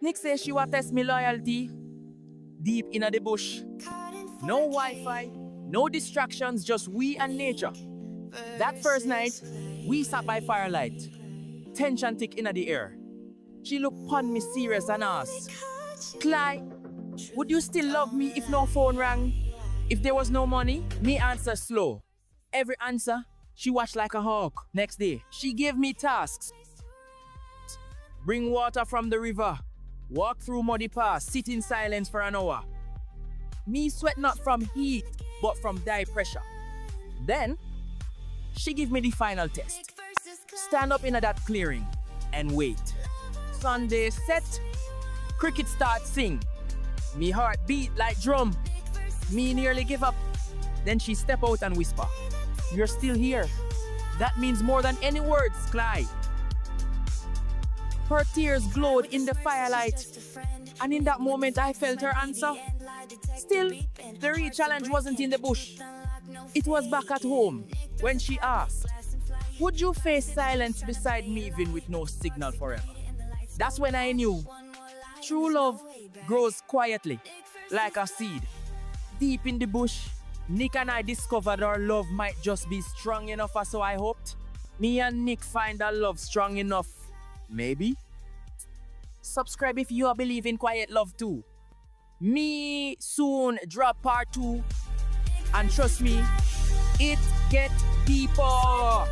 Nick says she will test me loyalty. Deep in the bush. No Wi-Fi, no distractions, just we and nature. That first night, we sat by firelight. Tension thick in the air. She looked upon me serious and asked, Clyde, would you still love me if no phone rang? If there was no money? Me answer slow. Every answer, she watched like a hawk. Next day, she gave me tasks. Bring water from the river. Walk through muddy paths, sit in silence for an hour. Me sweat not from heat, but from die pressure. Then, she give me the final test. Stand up in that clearing and wait. Sunday set, cricket start sing. Me heart beat like drum. Me nearly give up. Then she step out and whisper, "You're still here." That means more than any words, Clyde. Her tears glowed in the firelight, and in that moment I felt her answer. Still, the real challenge wasn't in the bush. It was back at home, when she asked, "Would you face silence beside me even with no signal forever?" That's when I knew true love grows quietly, like a seed. Deep in the bush, Nick and I discovered our love might just be strong enough, or so I hoped. Me and Nick find our love strong enough. Maybe. Subscribe if you believe in quiet love too. Me soon drop part 2. And trust me, it get deeper.